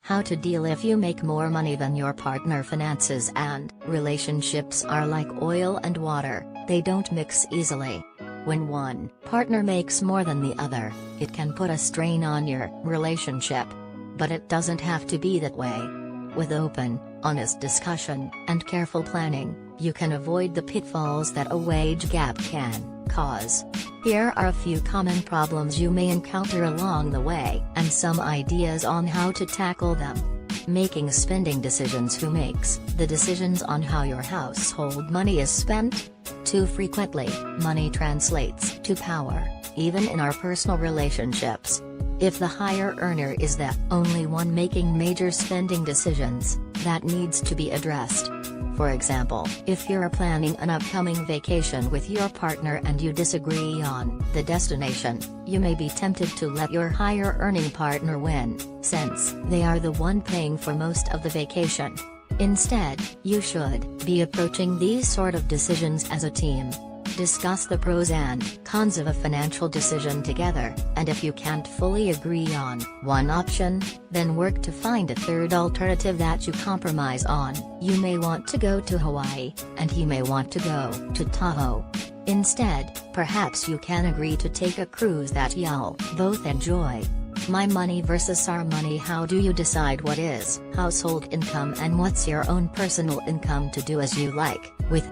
How to deal if you make more money than your partner. Finances and relationships are like oil and water, they don't mix easily. When one partner makes more than the other, it can put a strain on your relationship. But it doesn't have to be that way. With open, honest discussion, and careful planning, you can avoid the pitfalls that a wage gap can cause. Here are a few common problems you may encounter along the way, and some ideas on how to tackle them. Making spending decisions. Who makes the decisions on how your household money is spent? Too frequently, money translates to power, even in our personal relationships. If the higher earner is the only one making major spending decisions, that needs to be addressed. For example, if you're planning an upcoming vacation with your partner and you disagree on the destination, you may be tempted to let your higher earning partner win, since they are the one paying for most of the vacation. Instead, you should be approaching these sort of decisions as a team. Discuss the pros and cons of a financial decision together, and if you can't fully agree on one option, then work to find a third alternative that you compromise on. You may want to go to Hawaii, and he may want to go to Tahoe. Instead, perhaps you can agree to take a cruise that y'all both enjoy. My money versus our money. How do you decide what is household income and what's your own personal income to do as you like? With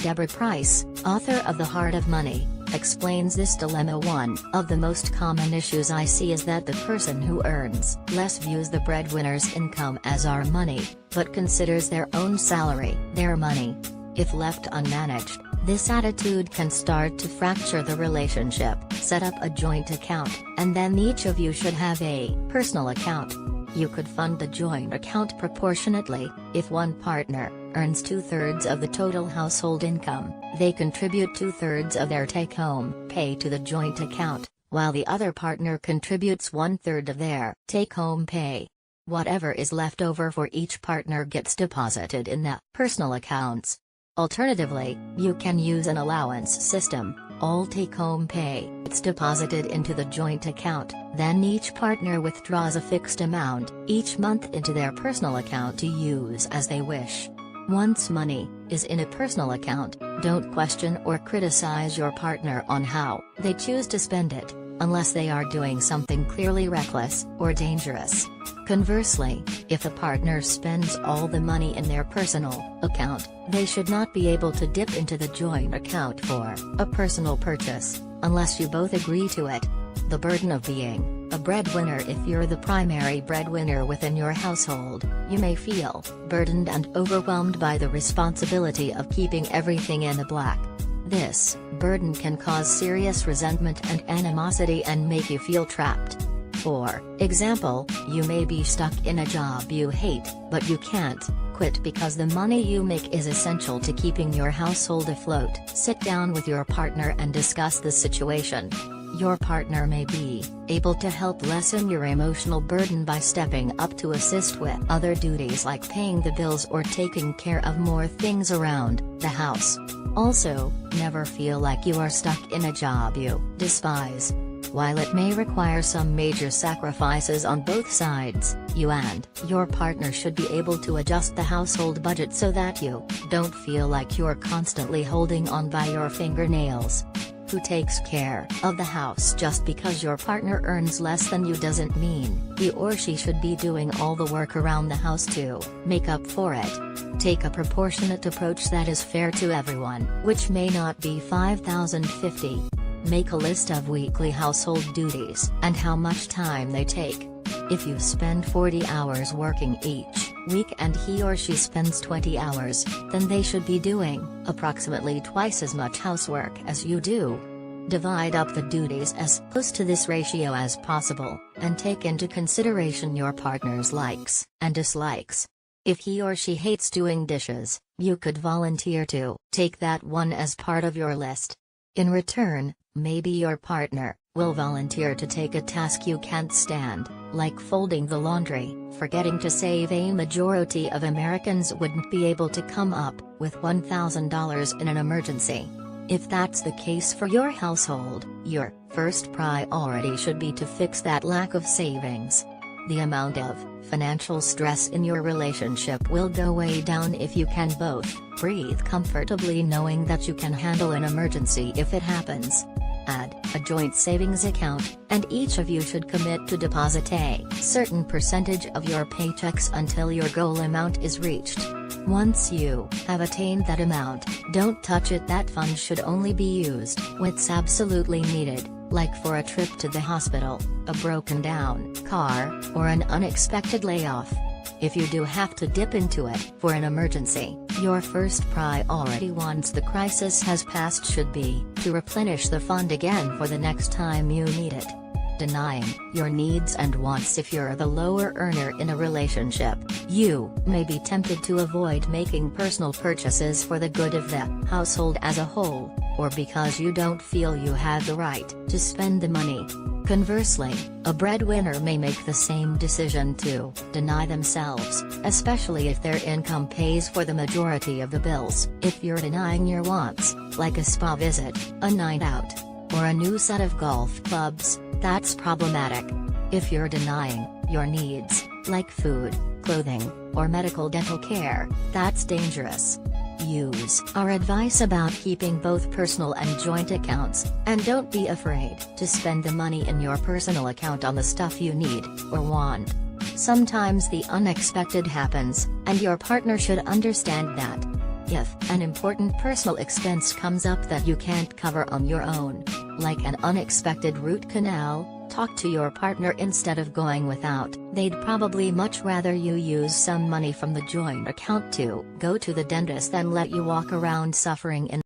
Deborah Price, author of The Heart of Money, explains this dilemma. One of the most common issues I see is that the person who earns less views the breadwinner's income as our money, but considers their own salary their money. If left unmanaged, this attitude can start to fracture the relationship. Set up a joint account, and then each of you should have a personal account. You could fund the joint account proportionately. If one partner earns 2/3 of the total household income, they contribute 2/3 of their take-home pay to the joint account, while the other partner contributes 1/3 of their take-home pay. Whatever is left over for each partner gets deposited in the personal accounts. Alternatively, you can use an allowance system. All take-home pay is deposited into the joint account, then each partner withdraws a fixed amount each month into their personal account to use as they wish. Once money is in a personal account, don't question or criticize your partner on how they choose to spend it, unless they are doing something clearly reckless or dangerous. Conversely, if a partner spends all the money in their personal account, they should not be able to dip into the joint account for a personal purchase, unless you both agree to it. The burden of being a breadwinner. If you're the primary breadwinner within your household, you may feel burdened and overwhelmed by the responsibility of keeping everything in the black. This burden can cause serious resentment and animosity and make you feel trapped. For example, you may be stuck in a job you hate, but you can't quit because the money you make is essential to keeping your household afloat. Sit down with your partner and discuss the situation. Your partner may be able to help lessen your emotional burden by stepping up to assist with other duties like paying the bills or taking care of more things around the house. Also, never feel like you are stuck in a job you despise. While it may require some major sacrifices on both sides, you and your partner should be able to adjust the household budget so that you don't feel like you're constantly holding on by your fingernails. Who takes care of the house? Just because your partner earns less than you doesn't mean he or she should be doing all the work around the house to make up for it. Take a proportionate approach that is fair to everyone, which may not be 5,050. Make a list of weekly household duties and how much time they take. If you spend 40 hours working each week and he or she spends 20 hours, then they should be doing approximately twice as much housework as you do. Divide up the duties as close to this ratio as possible, and take into consideration your partner's likes and dislikes. If he or she hates doing dishes, you could volunteer to take that one as part of your list. In return, maybe your partner will volunteer to take a task you can't stand, like folding the laundry. Forgetting to save. A majority of Americans wouldn't be able to come up with $1,000 in an emergency. If that's the case for your household, your first priority should be to fix that lack of savings. The amount of financial stress in your relationship will go way down if you can both breathe comfortably knowing that you can handle an emergency if it happens. Add a joint savings account, and each of you should commit to deposit a certain percentage of your paychecks until your goal amount is reached. Once you have attained that amount, don't touch it. That fund should only be used when it's absolutely needed, like for a trip to the hospital, a broken down car, or an unexpected layoff. If you do have to dip into it for an emergency, your first priority once the crisis has passed should be to replenish the fund again for the next time you need it. Denying your needs and wants. If you're the lower earner in a relationship, you may be tempted to avoid making personal purchases for the good of the household as a whole, or because you don't feel you have the right to spend the money. Conversely, a breadwinner may make the same decision to deny themselves, especially if their income pays for the majority of the bills. If you're denying your wants, like a spa visit, a night out, or a new set of golf clubs, that's problematic. If you're denying your needs, like food, clothing, or medical dental care, that's dangerous. Use our advice about keeping both personal and joint accounts, and don't be afraid to spend the money in your personal account on the stuff you need or want. Sometimes the unexpected happens, and your partner should understand that. If an important personal expense comes up that you can't cover on your own, like an unexpected root canal, talk to your partner instead of going without. They'd probably much rather you use some money from the joint account to go to the dentist than let you walk around suffering in